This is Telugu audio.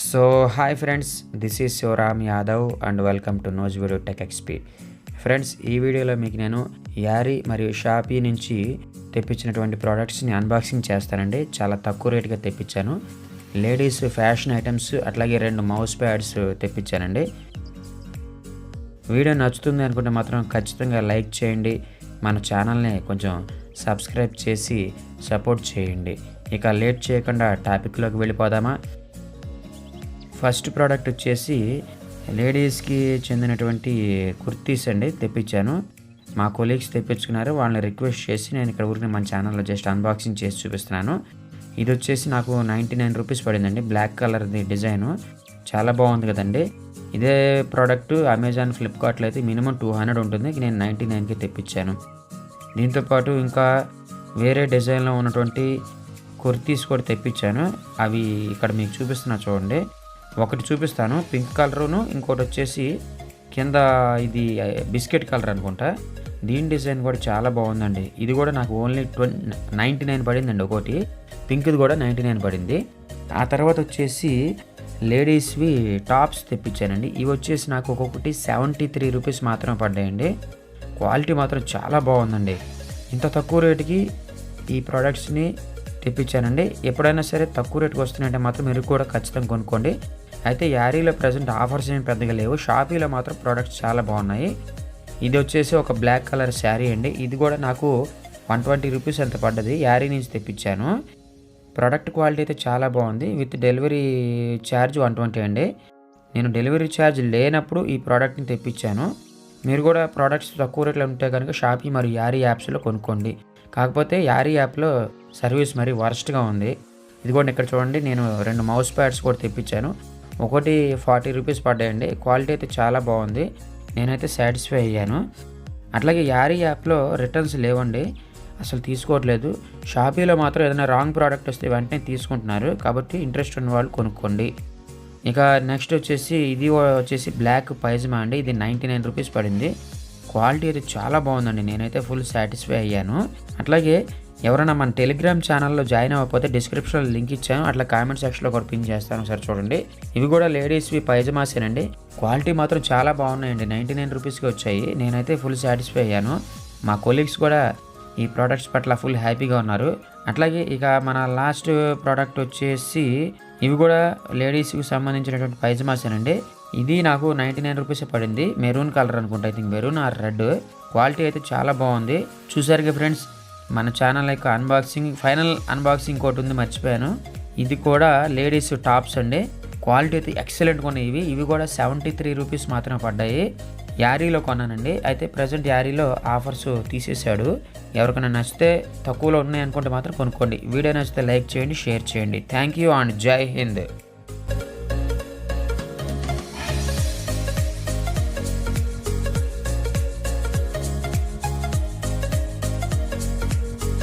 So hi friends, this is Shivaram Yadav and welcome to Nuzvid tech XP. Friends, ఈ వీడియోలో మీకు నేను యారీ మరియు షాపీ నుంచి తెప్పించినటువంటి ప్రోడక్ట్స్ని అన్బాక్సింగ్ చేస్తానండి. చాలా తక్కువ రేటుగా తెప్పించాను. లేడీస్ ఫ్యాషన్ ఐటమ్స్, అట్లాగే 2 మౌస్ ప్యాడ్స్ తెప్పించానండి. వీడియో నచ్చుతుంది అనుకుంటే మాత్రం ఖచ్చితంగా లైక్ చేయండి. మన ఛానల్ని కొంచెం సబ్స్క్రైబ్ చేసి సపోర్ట్ చేయండి. ఇక లేట్ చేయకుండా టాపిక్లోకి వెళ్ళిపోదామా. ఫస్ట్ ప్రోడక్ట్ వచ్చేసి లేడీస్కి చెందినటువంటి కుర్తీస్ అండి తెప్పించాను. మా కొలీగ్స్ తెప్పించుకున్నారు. వాళ్ళని రిక్వెస్ట్ చేసి నేను ఇక్కడ ఊరికి మన ఛానల్లో జస్ట్ అన్బాక్సింగ్ చేసి చూపిస్తున్నాను. ఇది వచ్చేసి నాకు 99 రూపీస్ పడిందండి. బ్లాక్ కలర్ది డిజైను చాలా బాగుంది కదండి. ఇదే ప్రోడక్ట్ అమెజాన్, ఫ్లిప్కార్ట్లో అయితే మినిమం 200 ఉంటుంది. నేను 99కి తెప్పించాను. దీంతోపాటు ఇంకా వేరే డిజైన్లో ఉన్నటువంటి కుర్తీస్ కూడా తెప్పించాను. అవి ఇక్కడ మీకు చూపిస్తున్నా చూడండి. ఒకటి చూపిస్తాను పింక్ కలరును, ఇంకోటి వచ్చేసి కింద ఇది బిస్కెట్ కలర్ అనుకుంటా. దీని డిజైన్ కూడా చాలా బాగుందండి. ఇది కూడా నాకు ఓన్లీ 99 పడిందండి. ఒకటి పింక్ది కూడా 99 పడింది. ఆ తర్వాత వచ్చేసి లేడీస్వి టాప్స్ తెప్పించానండి. ఇవి వచ్చేసి నాకు ఒక్కొక్కటి 73 రూపీస్ మాత్రమే పడ్డాయండి. క్వాలిటీ మాత్రం చాలా బాగుందండి. ఇంత తక్కువ రేటుకి ఈ ప్రోడక్ట్స్ని తెప్పించానండి. ఎప్పుడైనా సరే తక్కువ రేటుకి వస్తున్నాయంటే మాత్రం మీరు కూడా ఖచ్చితంగా కొనుక్కోండి. అయితే యారీలో ప్రజెంట్ ఆఫర్స్ ఏమి పెద్దగా లేవు. షాపీలో మాత్రం ప్రోడక్ట్స్ చాలా బాగున్నాయి. ఇది వచ్చేసి ఒక బ్లాక్ కలర్ శారీ అండి. ఇది కూడా నాకు 120 రూపీస్ ఎంత పడ్డది. యారీ నుంచి తెప్పించాను. ప్రోడక్ట్ క్వాలిటీ అయితే చాలా బాగుంది. విత్ డెలివరీ ఛార్జ్ 120 అండి. నేను డెలివరీ ఛార్జ్ లేనప్పుడు ఈ ప్రోడక్ట్ని తెప్పించాను. మీరు కూడా ప్రోడక్ట్స్ తక్కువ రేట్లో ఉంటే కనుక షాపీ మరియు యారీ యాప్స్లో కొనుక్కోండి. కాకపోతే యారీ యాప్లో సర్వీస్ మరి వర్స్ట్గా ఉంది. ఇది కూడా ఇక్కడ చూడండి. నేను 2 మౌస్ ప్యాడ్స్ కూడా తెప్పించాను. ఒకటి 40 రూపీస్ పడ్డాయండి. క్వాలిటీ అయితే చాలా బాగుంది. నేనైతే సాటిస్ఫై అయ్యాను. అట్లాగే యారీ యాప్లో రిటర్న్స్ లేవండి, అసలు తీసుకోవట్లేదు. షాపీలో మాత్రం ఏదైనా రాంగ్ ప్రోడక్ట్ వస్తే వెంటనే తీసుకుంటున్నారు. కాబట్టి ఇంట్రెస్ట్ ఉన్న వాళ్ళు కొనుక్కోండి. ఇక నెక్స్ట్ వచ్చేసి ఇది వచ్చేసి బ్లాక్ పైజమా అండి. ఇది 99 రూపీస్ పడింది. క్వాలిటీ అయితే చాలా బాగుందండి. నేనైతే ఫుల్ సాటిస్ఫై అయ్యాను. అట్లాగే ఎవరైనా మన టెలిగ్రామ్ ఛానల్లో జాయిన్ అవ్వకపోతే డిస్క్రిప్షన్లో లింక్ ఇచ్చాను. అట్లా కామెంట్ సెక్షన్లో కూడా పిన్ చేస్తాను, ఒకసారి చూడండి. ఇవి కూడా లేడీస్వి పైజమాసేనండి. క్వాలిటీ మాత్రం చాలా బాగున్నాయండి. 99 రూపీస్కి వచ్చాయి. నేనైతే ఫుల్ సాటిస్ఫై అయ్యాను. మా కొలీగ్స్ కూడా ఈ ప్రోడక్ట్స్ పట్ల ఫుల్ హ్యాపీగా ఉన్నారు. అట్లాగే ఇక మన లాస్ట్ ప్రోడక్ట్ వచ్చేసి ఇవి కూడా లేడీస్కి సంబంధించినటువంటి పైజమాసేనండి. ఇది నాకు 99 రూపీస్ పడింది. మెరూన్ కలర్ అనుకుంటా, I think maroon are red. Quality అయితే చాలా బాగుంది. చూసారుగా ఫ్రెండ్స్, మన ఛానల్ యొక్క అన్బాక్సింగ్, ఫైనల్ అన్బాక్సింగ్ ఒకటి ఉంది, మర్చిపోయాను. ఇది కూడా లేడీస్ టాప్స్ అండి. క్వాలిటీ అయితే ఎక్సలెంట్గా ఉన్నాయి. ఇవి కూడా 73 రూపీస్ మాత్రమే పడ్డాయి. యారీలో కొన్నానండి. అయితే ప్రజెంట్ యారీలో ఆఫర్స్ తీసేశాడు. ఎవరికైనా నచ్చితే తక్కువలో ఉన్నాయి అనుకుంటే మాత్రం కొనుక్కోండి. వీడియో నచ్చితే లైక్ చేయండి, షేర్ చేయండి. థ్యాంక్ యూ అండ్ జై హింద్.